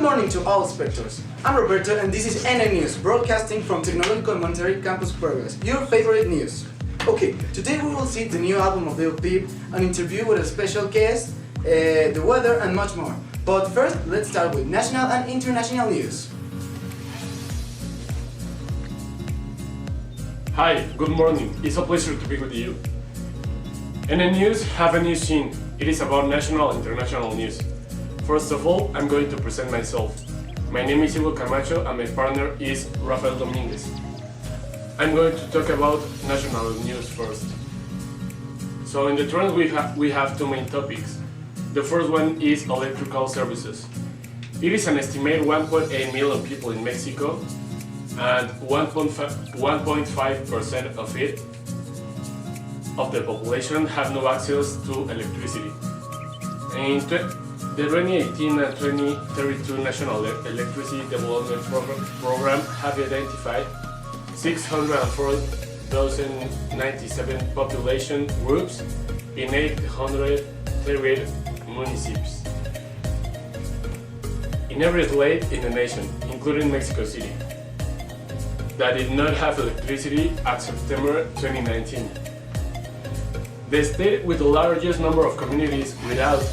Good morning to all spectators. I'm Roberto and this is NN News, broadcasting from Technological Monterrey Campus Progress, your favorite news. Okay, today we will see the new album of Lil Peep, an interview with a special guest, the weather and much more. But first, let's start with national and international news. Hi, good morning. It's a pleasure to be with you. NN News have a new scene. It is about national and international news. First of all, I'm going to present myself. My name is Hugo Camacho and my partner is Rafael Dominguez. I'm going to talk about national news first. So in the trend we have two main topics. The first one is electrical services. It is an estimated 1.8 million people in Mexico and 1.5% of the population have no access to electricity. In the 2018 and 2032 National Electricity Development Program have identified 604,097 population groups in 838 municipalities in every state in the nation, including Mexico City, that did not have electricity at September 2019. The state with the largest number of communities without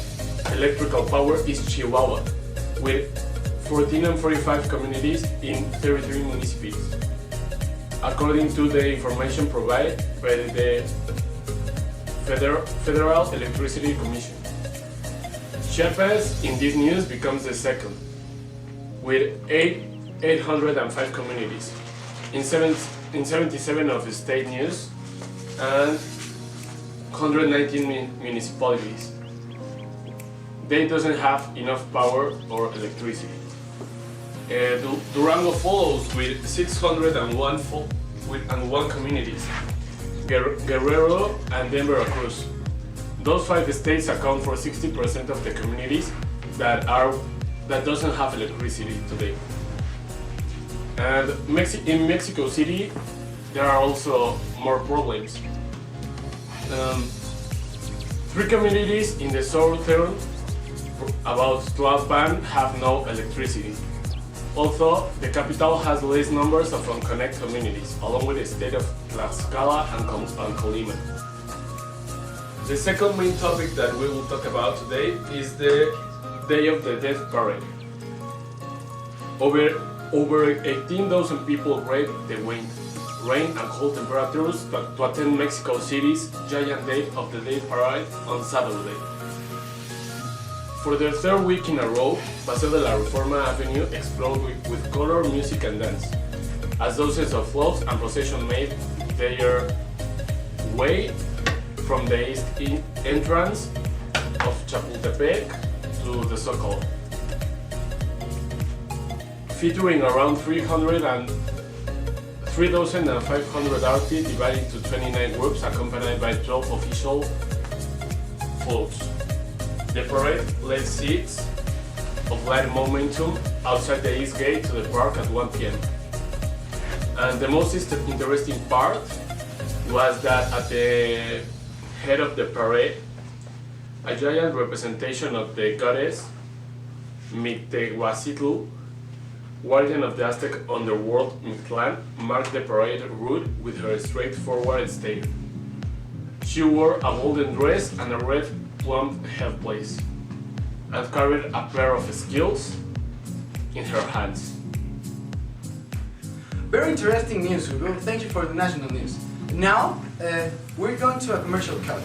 electrical power is Chihuahua, with 14 and 45 communities in 33 municipalities, according to the information provided by the Federal Electricity Commission. Chiapas in this news becomes the second, with 805 communities in 77 of the state news and 119 municipalities. They doesn't have enough power or electricity. Durango follows with 601 communities, Guerrero and then Veracruz. Those five states account for 60% of the communities that doesn't have electricity today. And in Mexico City, there are also more problems. 3 communities in the southern, about Tlalpan, have no electricity. Although the capital has the least numbers of unconnected communities, along with the state of Tlaxcala and Colima. The second main topic that we will talk about today is the Day of the Dead parade. Over 18,000 people braved the wind, rain and cold temperatures to attend Mexico City's giant Day of the Dead parade on Saturday. For the third week in a row, Paseo de la Reforma Avenue exploded with color, music and dance, as dozens of floats and processions made their way from the east entrance of Chapultepec to the Zócalo, featuring around 3,500 artists divided into 29 groups accompanied by 12 official floats. The parade led seats of light momentum outside the east gate to the park at 1 p.m. And the most interesting part was that at the head of the parade, a giant representation of the goddess Mictehuacitl, guardian of the Aztec underworld Mictlan, marked the parade route with her straightforward style. She wore a golden dress and a red plumed headpiece, and carried a pair of skills in her hands. Very interesting news, Hugo. Thank you for the national news. Now, we're going to a commercial cut.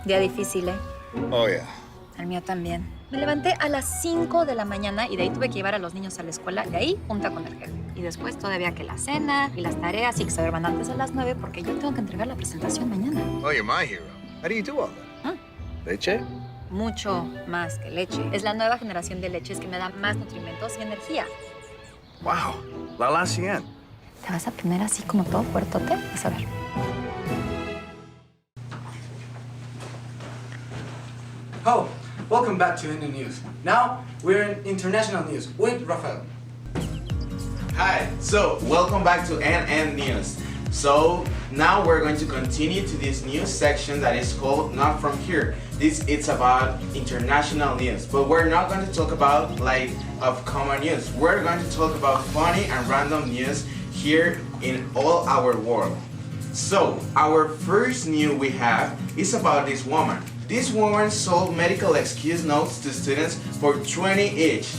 Día difícil, ¿eh? Oh, yeah. El mío también. Me levanté a las 5 de la mañana y de ahí tuve que llevar a los niños a la escuela. De ahí, junta con el jefe. Y después todavía que la cena y las tareas y que se duerman antes de las 9 porque yo tengo que entregar la presentación mañana. Oh, you're my hero. How do you do all that? Leche? Mucho más que leche. Es la nueva generación de leches que me da más nutrimentos y energía. Wow. La Cien. ¿Te vas a poner así como todo fuertote? Vas a ver. Oh, welcome back to NN News. Now, we're in international news with Rafael. Hi, so welcome back to NN News. So now we're going to continue to this news section that is called Not From Here. It's about international news, but we're not going to talk about like of common news. We're going to talk about funny and random news here in all our world. So our first news we have is about this woman. This woman sold medical excuse notes to students for 20 each.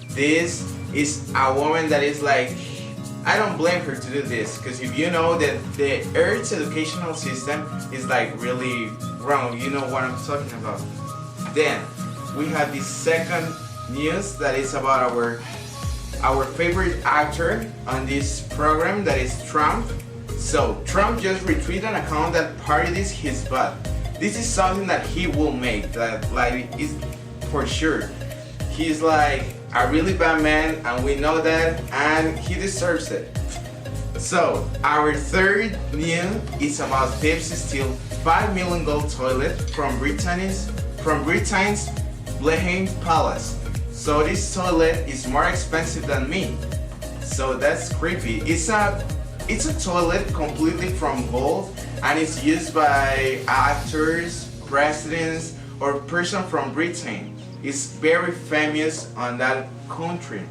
This is a woman that is like, I don't blame her to do this, because if you know that the Earth's educational system is like really wrong, you know what I'm talking about. Then we have the second news that is about our favorite actor on this program, that is Trump. So Trump just retweeted an account that parodies his butt. This is something that he will make, that like is for sure. He's like a really bad man, and we know that, and he deserves it. So our third news is about thieves steal 5 million gold toilet from Britain's Buckingham Palace. So this toilet is more expensive than me. So that's creepy. It's a toilet completely from gold, and it's used by actors, presidents, or person from Britain. It's very famous on that country.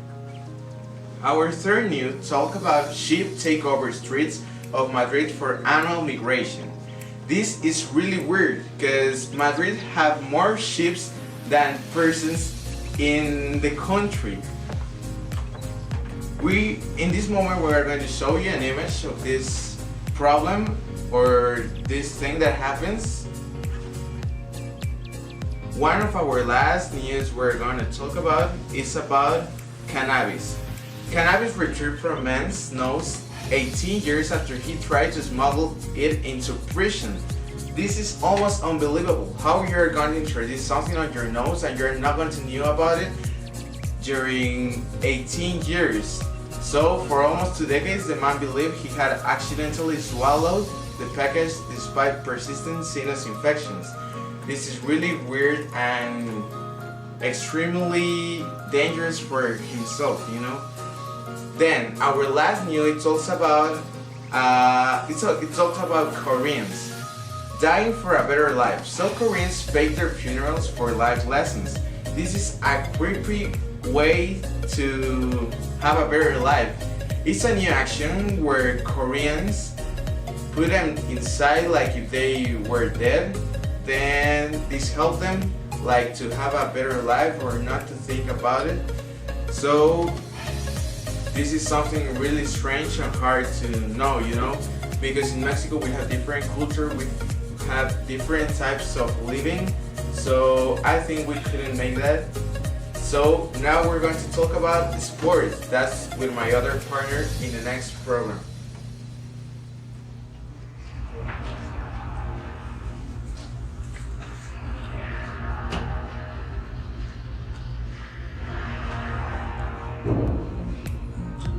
Our third news talk about ship take over streets of Madrid for annual migration. This is really weird because Madrid have more ships than persons in the country. In this moment we are going to show you an image of this problem or this thing that happens. One of our last news we're going to talk about is about cannabis. Cannabis retrieved from man's nose 18 years after he tried to smuggle it into prison. This is almost unbelievable. How you're going to introduce something on your nose and you're not going to know about it during 18 years. So for almost 2 decades, the man believed he had accidentally swallowed the package despite persistent sinus infections. This is really weird and extremely dangerous for himself, you know. Then our last news, it talks about Koreans dying for a better life. So Koreans fake their funerals for life lessons. This is a creepy way to have a better life. It's a new action where Koreans put them inside like if they were dead. Then this helps them like to have a better life or not to think about it. So this is something really strange and hard to know, you know, because in Mexico we have different culture, we have different types of living. So I think we couldn't make that. So now we're going to talk about sports. That's with my other partner in the next program.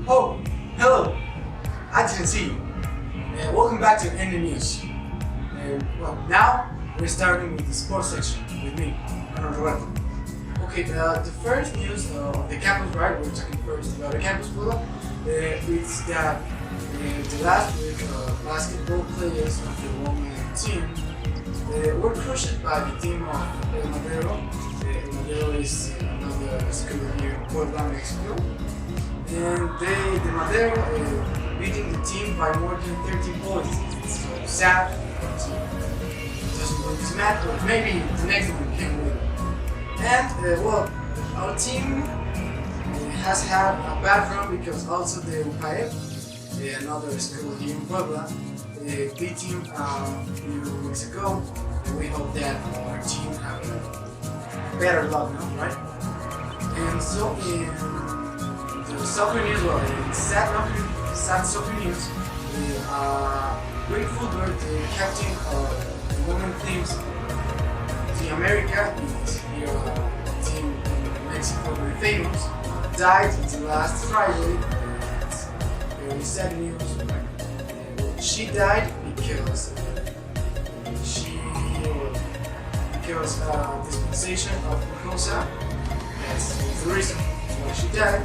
Oh, hello. I didn't see you. Welcome back to NN News. Well, now we're starting with the sports section with me, Roberto. Okay, the first news of the campus ride, we're talking first about the campus photo. It's that the last week basketball players of the women's team were crushed by the team of El Madero. El Madero is another school here in Puebla, Mexico. And the Madero beating the team by more than 13 points. It's so sad. It doesn't win this match, but maybe the next one can win. And well, our team has had a bad run because also the UPAEP, another school here in Puebla, beat him a few weeks ago. And we hope that our team have a better luck now, right? And so in the soccer news, well, in sad soccer news, Greg Fulber, the captain of the women's teams, the America, the team in Mexico, very famous, died the last Friday. It's very sad news. She died because dispensation of glucosa. That's the reason why she died.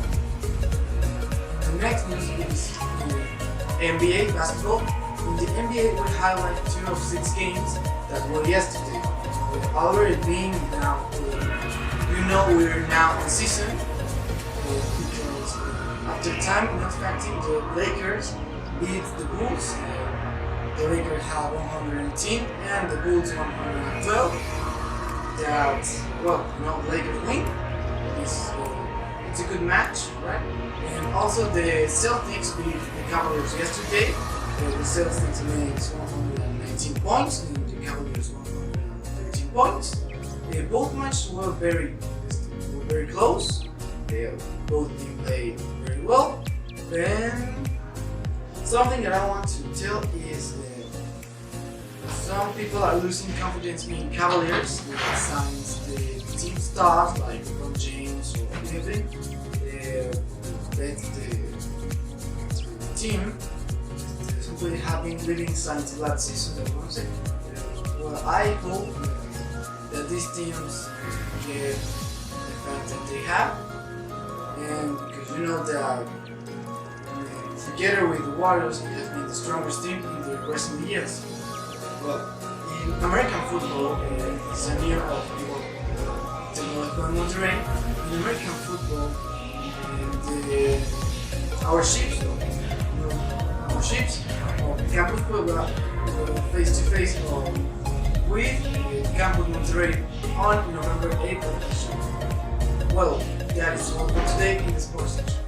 The next news is the NBA basketball. In the NBA, we highlight 2 of 6 games that were yesterday. already being now, we're now in season because after time we're expecting the Lakers beat the Bulls. The Lakers have 118 and the Bulls 112. That the Lakers win. It's a good match, right? And also the Celtics beat the Cavaliers yesterday. The Celtics made 119 points and the Cavaliers 113 points. Both matches were very close. They both teams played very well. And something that I want to tell is some people are losing confidence in Cavaliers. Since the team stars like LeBron James or anything, the team simply have been living since last season. Well, I hope that these teams get the fact that they have, and because that together with the Warriors, it has been the strongest team in the recent years. Well, in American football, it's a year of Tecnológico de Monterrey. In American football, our ships of Campus Puebla face to face with Campus Monterrey on November 8th. Well, that is all for today in the sports section.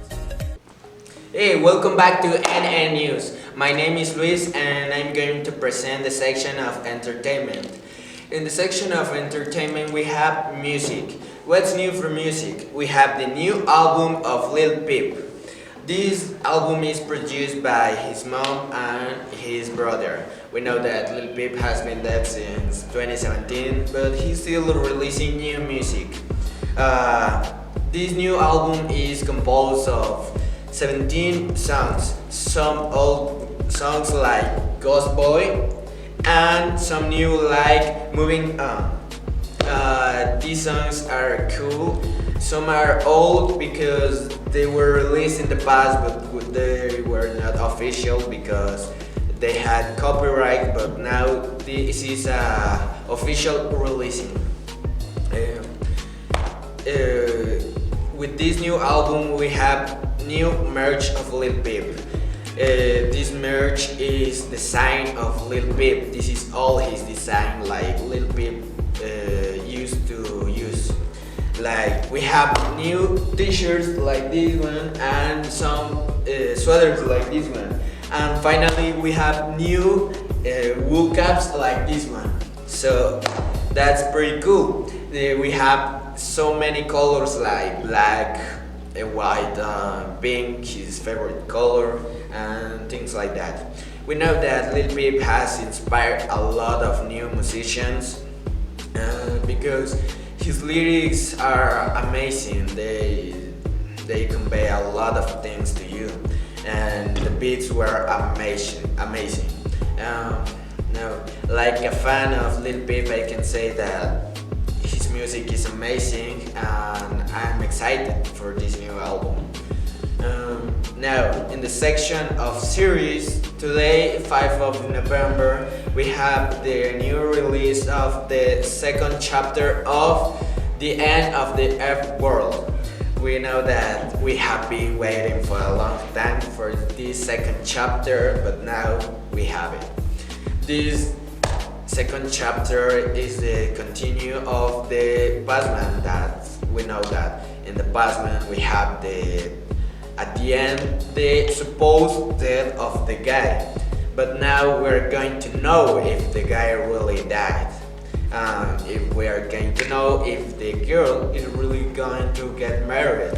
Hey, welcome back to NN News. My name is Luis and I'm going to present the section of entertainment. In the section of entertainment we have music. What's new for music? We have the new album of Lil Peep. This album is produced by his mom and his brother. We know that Lil Peep has been dead since 2017, but he's still releasing new music. This new album is composed of 17 songs, some old songs like Ghost Boy and some new like Moving On. These songs are cool. Some are old because they were released in the past but they were not official because they had copyright, but now this is official releasing. With this new album we have new merch of Lil Peep. This merch is the sign of Lil Peep. This is all his design like Lil Peep used to use. Like we have new t-shirts like this one and some sweaters like this one. And finally we have new wool caps like this one. So that's pretty cool. We have so many colors like black, white, pink, his favorite color, and things like that. We know that Lil Peep has inspired a lot of new musicians because his lyrics are amazing. They convey a lot of things to you, and the beats were amazing. Now, like a fan of Lil Peep, I can say that his music is amazing and I'm excited for this new album. Now, in the section of series, today, 5th of November, we have the new release of the second chapter of The End of the F World. We know that we have been waiting for a long time for this second chapter, but now we have it. This second chapter is the continue of the Passman. That we know that in the Passman we have at the end the supposed death of the guy, but now we're going to know if the guy really died. If we are going to know if the girl is really going to get married.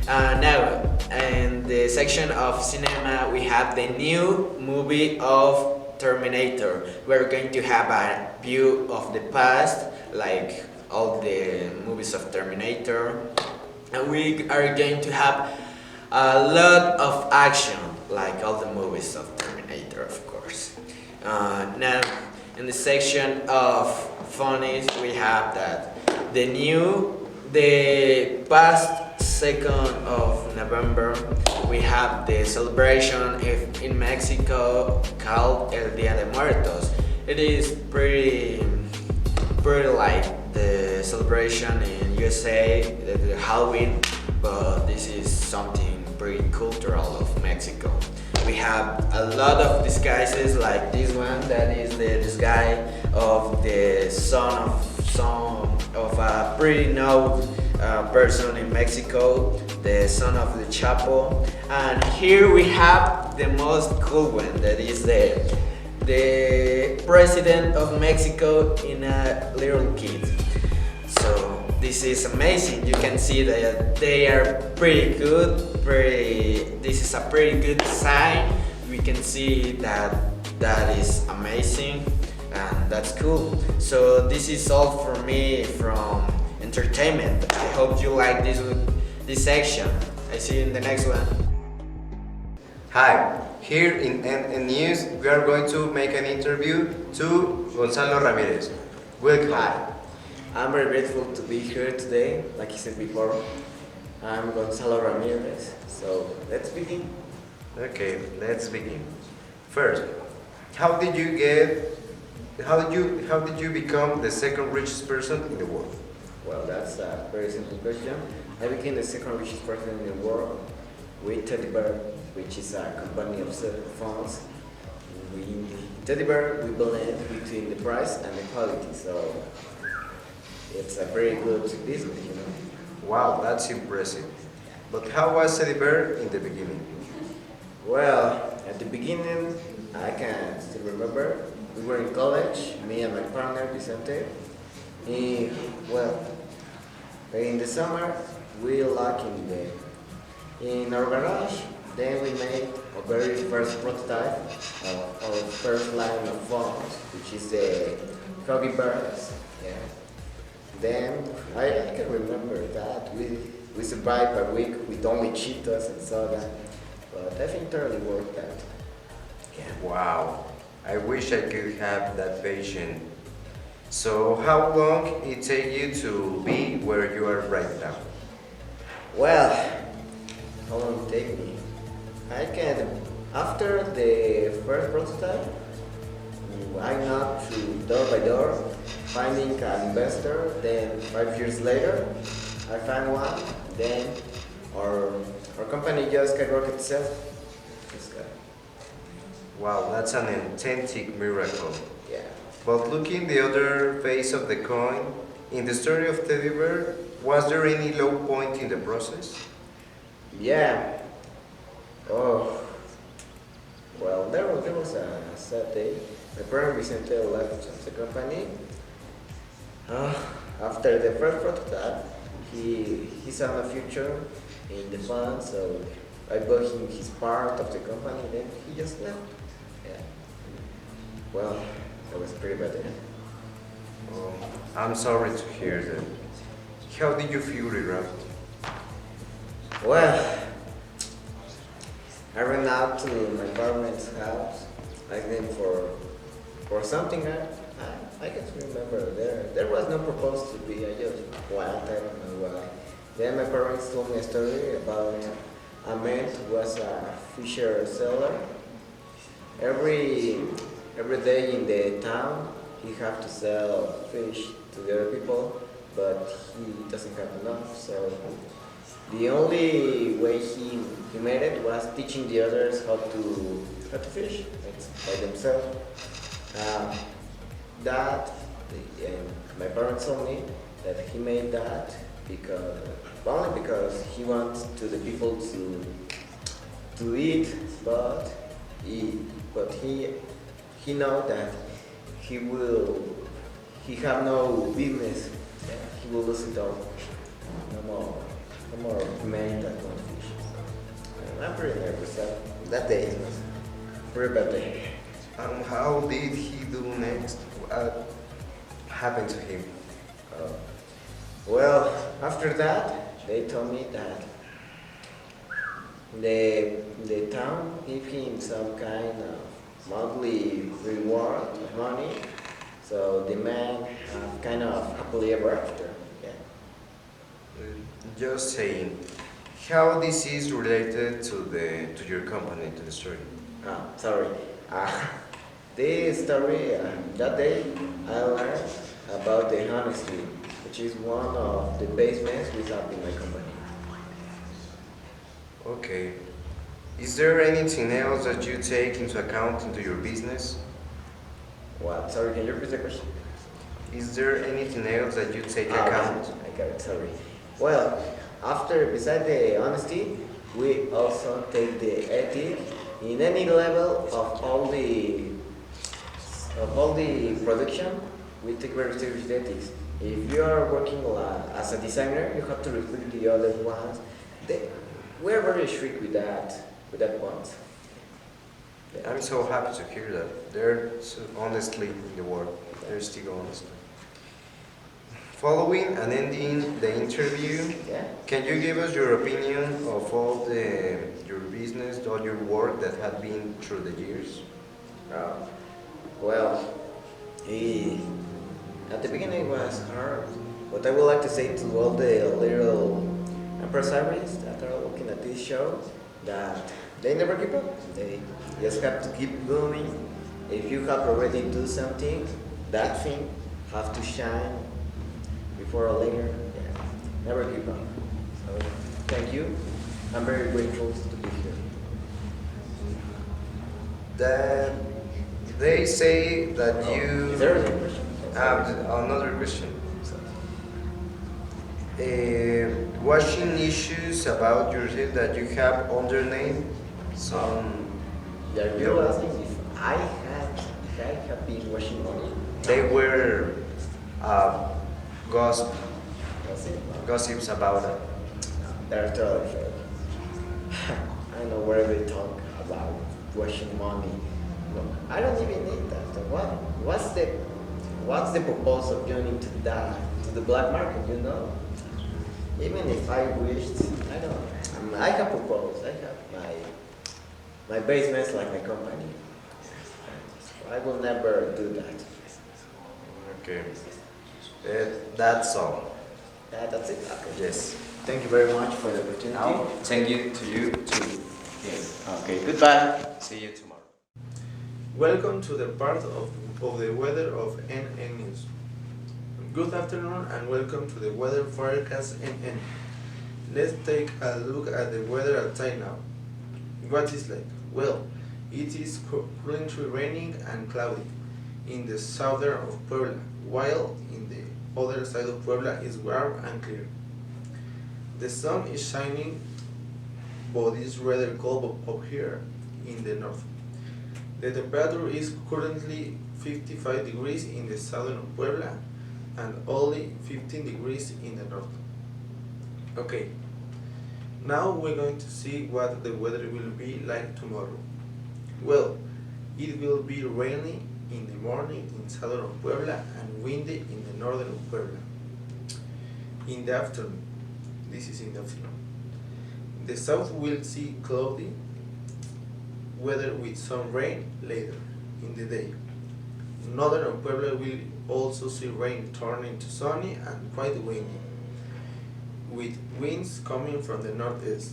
Now in the section of cinema we have the new movie of Terminator. We're going to have a view of the past, like all the movies of Terminator, and we are going to have a lot of action, like all the movies of Terminator, of course. Now, in the section of funnies, we have that the past 2nd of November, we have the celebration in Mexico called El Día de Muertos. It is pretty pretty like the celebration in USA, the Halloween, but this is something pretty cultural of Mexico. We have a lot of disguises like this one that is the disguise of the son of a pretty known person in Mexico, the son of the Chapo. And here we have the most cool one that is the president of Mexico in a little kid. So this is amazing. You can see that they are pretty good. This is a pretty good sign. We can see that is amazing, and that's cool. So this is all for me from entertainment. I hope you like this section. I see you in the next one. Hi, here in NN News, we are going to make an interview to Gonzalo Ramirez. Welcome. Hi, I'm very grateful to be here today. Like I said before, I'm Gonzalo Ramirez. So let's begin. Okay, let's begin. First, how did you become the second richest person in the world? Well, that's a very simple question. I became the second richest person in the world with Teddy Bear, which is a company of cell phones. Teddy Bear, we blend between the price and the quality, so it's a very good business, you know. Wow, that's impressive. But how was Teddy Bear in the beginning? Well, at the beginning, I can still remember, we were in college, me and my partner Vicente. In the summer, we locked in our garage. Then we made a very first prototype of our first line of phones, which is the Froggy Birds. Yeah. Then I can remember that we survived a week with only Cheetos and soda, but I think it totally worked out. Yeah. Wow, I wish I could have that patience. So how long it take you to be where you are right now? Well, how long it take me? I can, after the first prototype, I knocked to door by door, finding an investor. Then 5 years later, I found one. Then our company just skyrocketed itself. Wow, that's an authentic miracle. Yeah. But looking the other face of the coin, in the story of Teddy Bear, was there any low point in the process? Yeah. Oh. Well, there was a sad day. My partner Vicente left the company. After the first prototype, he saw a future in the fund, so I bought him his part of the company. Then he just left. Yeah. Well, that was pretty bad. Oh, I'm sorry to hear that. How did you feel, Ira? Well, I ran out to my parents' house. I think for something I can't remember. There was no proposal to be. I just went. I don't know why. Then my parents told me a story about a man who was a fisher seller. Every day in the town, he have to sell fish to the other people, but he doesn't have enough. So the only way he made it was teaching the others how to fish by themselves. My parents told me that he made that only because he wants to the people to eat, but he know that he have no business. He will lose it all. No more making that one fish. I'm pretty nervous. That day was a pretty bad day. And how did he do next? What happened to him? Well, after that, they told me that the town gave him some kind of monthly reward of money, so the man kind of happily ever after. Yeah. Just saying, how this is related to your company, to the story? Sorry. This story, that day I learned about the honesty, which is one of the basements we have in my company. Okay. Is there anything else that you take into account into your business? What? Sorry, can you repeat the question? Is there anything else that you take Ah, account? I got it, sorry. Well, beside the honesty, we also take the ethic in any level of all the production. We take very serious ethics. If you are working as a designer, you have to respect the other ones. We're very strict with that point. I'm so happy to hear that. They're so honestly in the world. They're still honest. Following and ending the interview, Yeah. can you give us your opinion of your business, all your work that had been through the years? Well, at the beginning it was hard, but I would like to say to all the little impresarios that are looking at this show that they never give up. They just have to keep going. If you have already do something, that thing have to shine before or later. Yeah, never give up. So thank you. I'm very grateful to be here. That they say that you Is there any question? have another question. Washing issues about yourself that you have underneath some. Yeah, you're asking if I have been washing money. They were gossip, That's it. gossips about it. They're totally fake. I know where they talk about washing money. No, I don't even need that. So what's the purpose of joining to the black market? You know, even if I wished, I don't. I have proposed. I have my basements like my company. I will never do that. Okay. That's all. That's it. Okay. Yes. Thank you very much for the opportunity. Now, thank you to you too. Okay. Goodbye. See you tomorrow. Welcome to the part of the weather of NN News. Good afternoon and welcome to the weather forecast NN. Let's take a look at the weather outside now. What is like? Well, it is currently raining and cloudy in the southern of Puebla, while in the other side of Puebla is warm and clear. The sun is shining, but it's rather cold up here in the north. The temperature is currently 55 degrees in the southern of Puebla and only 15 degrees in the north. Okay, now we're going to see what the weather will be like tomorrow. Well, it will be rainy in the morning in southern of Puebla and windy in the northern of Puebla. In the afternoon, this is in the afternoon, the south will see cloudy weather with some rain later in the day. Northern of Puebla will also see rain turning to sunny and quite windy, with winds coming from the northeast.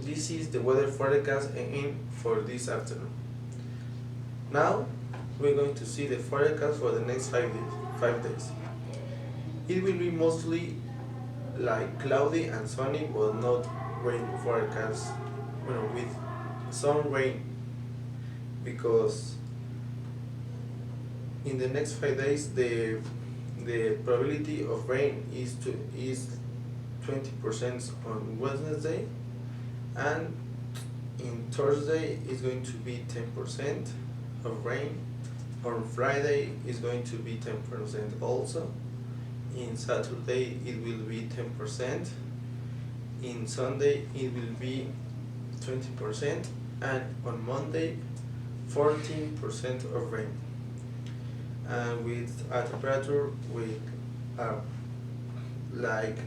This is the weather forecast for this afternoon. Now we're going to see the forecast for the next 5 days. It will be mostly like cloudy and sunny, but not rain forecast. With some rain, because in the next 5 days the probability of rain is 20% on Wednesday, and in Thursday is going to be 10% of rain. On Friday is going to be 10% also. In Saturday it will be 10%. In Sunday it will be 20%, and on Monday 14% of rain, and with a temperature with like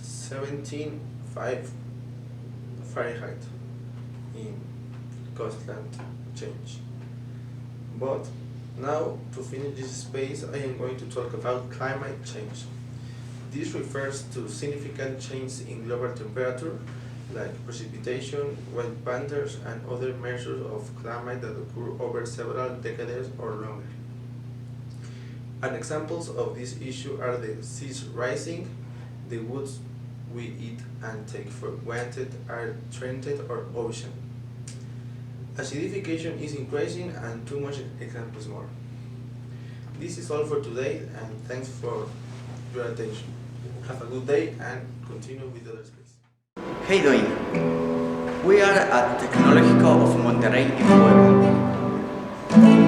17.5 Fahrenheit in constant change. But now, to finish this space, I am going to talk about climate change. This refers to significant change in global temperature, like precipitation, wind patterns, and other measures of climate that occur over several decades or longer. And examples of this issue are the seas rising, the woods we eat and take for granted are treated or ocean. Acidification is increasing and too much examples more. This is all for today and thanks for your attention. Have a good day and continue with the other space. Hey doing? We are at Tecnológico of Monterrey in Puebla,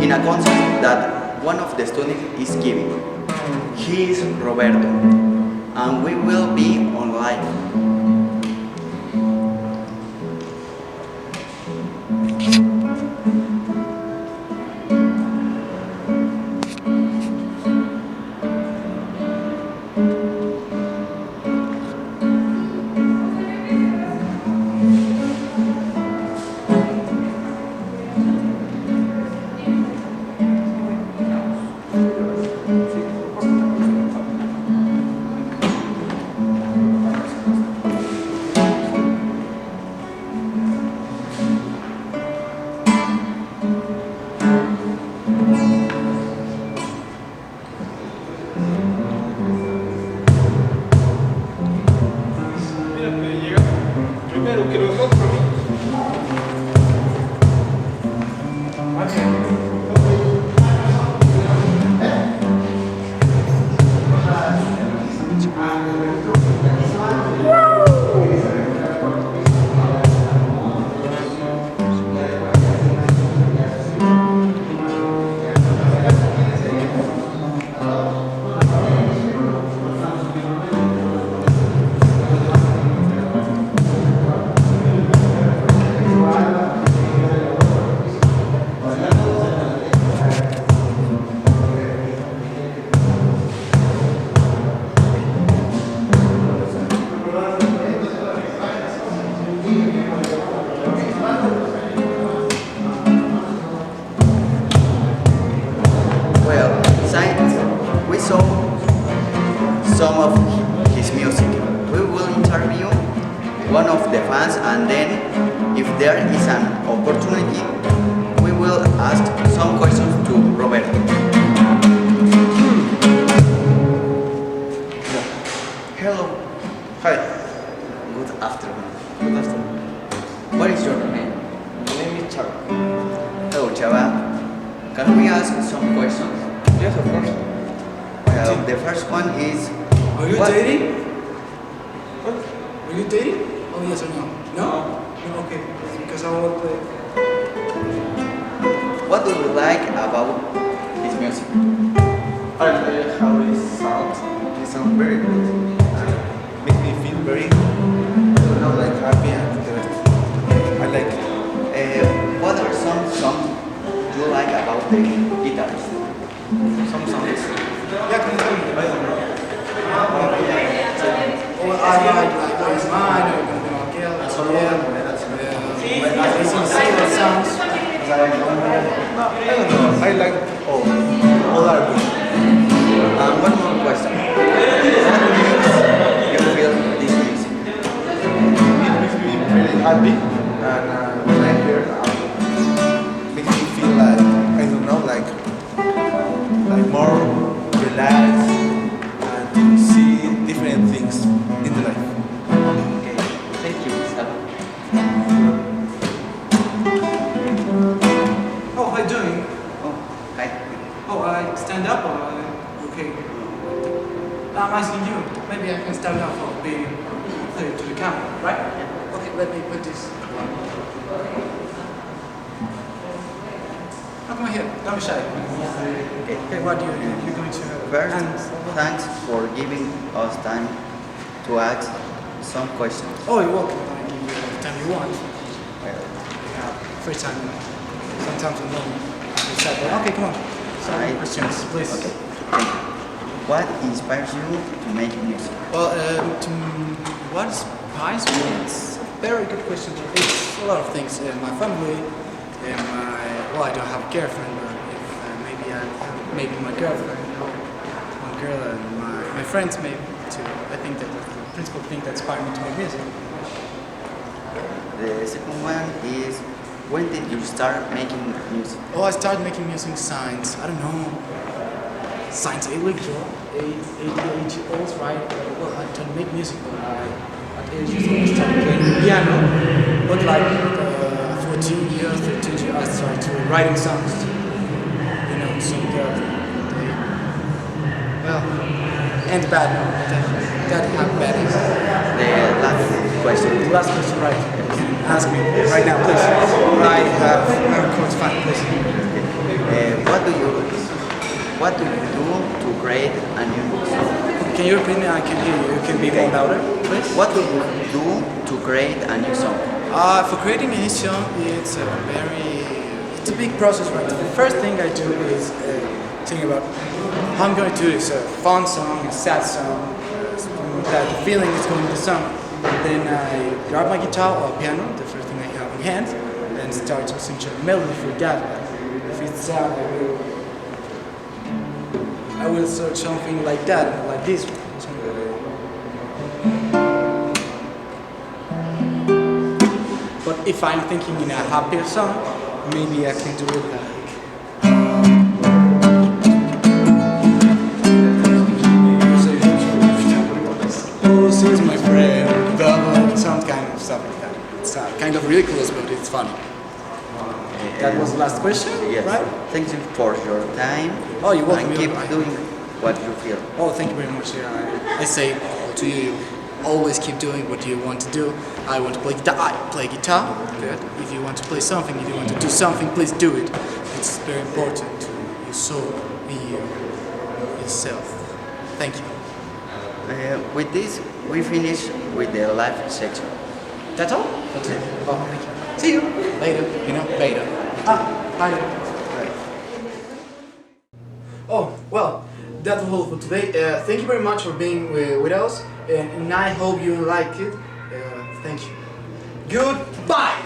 in a concert that one of the students is giving. He is Roberto, and we will be on live. We saw some of his music. We will interview one of the fans, and then if there is an opportunity, we will ask some questions to Roberto. Hello. Hi. Good afternoon. Good afternoon. What is your name? My name is Chava. Hello, Chava. Can we ask some questions? Yes, of course. Well, the first one is... Are you what- dating? What? Are you dating? Oh, yes or no? No? No, okay. Because I want to... What do you like about his music? I like how it sounds. It sounds very good. Make me feel very, like happy and interested. I like it. What are some songs you like about the guitarist? Some songs. Yeah, can you tell me? I don't know. Or I like What Is Mine, or Gonna Be My Girl, I sing similar songs. I don't know. I like all are good. One more question. What makes you feel this music? It makes me really happy, and when I hear it, makes me feel like, I don't know, like more relaxed and to see different things in the life. Okay, thank you, Gustavo. Oh, how you doing? Oh, hi. Oh, I stand up or okay? I'm asking you. Maybe I can stand up or be clear to the camera, right? Okay, let me put this. Oh, come here. Don't be shy. Okay, what you're going to? First, thanks for giving us time to ask some questions. Oh, you're welcome. I give you the time you want. Well, Yeah, free time. Sometimes alone. Okay, come on. Some I- questions, please. Okay, thank you. What inspires you to make music? Well, what inspires me? It's a very good question. It's a lot of things. My family, well, I don't have a girlfriend, but if, maybe I have my girlfriend, my girl, and my friends maybe too. I think that the principal thing that inspired me to make music. The second one is, when did you start making music? Oh, I started making music since, I don't know, Saint Taylor Joe, 88 years old, right? Well, I don't make music, but at 8 years old I started playing the piano. But like 14 years, 13 years, I started writing songs. You know, some girls. Well, and bad now. That have bad is. The last question. The last question, right? Ask me right now, please. I have course fine, please. What do you do to create a new song? Can you repeat me? I can hear you. You can be more louder, please. What do you do to create a new song? For creating a new song, it's a big process, right? The first thing I do is think about how I'm going to do this. A fun song, a sad song, that the feeling is going to the song. Then I grab my guitar or piano, the first thing I have in hand, and start to sing a melody for that. If it's sad, I will search something like that, like this one. But if I'm thinking in a happier song, maybe I can do it like. Oh, she's my friend, some kind of stuff like that. It's kind of ridiculous, but it's funny. That was the last question, yes. Right? Thank you for your time. Oh, you're welcome. And keep doing what you feel. Oh, thank you very much. Yeah, I say to you, always keep doing what you want to do. I want to play guitar, I play guitar. Good. If you want to play something, if you want to do something, please do it. It's very important to your soul, be yourself. Thank you. With this, we finish with the live section. That's all? That's it. Oh, thank you. See you later. You know, later. Bye. Oh, well, that was all for today. Thank you very much for being with us, and I hope you like it. Thank you. Goodbye!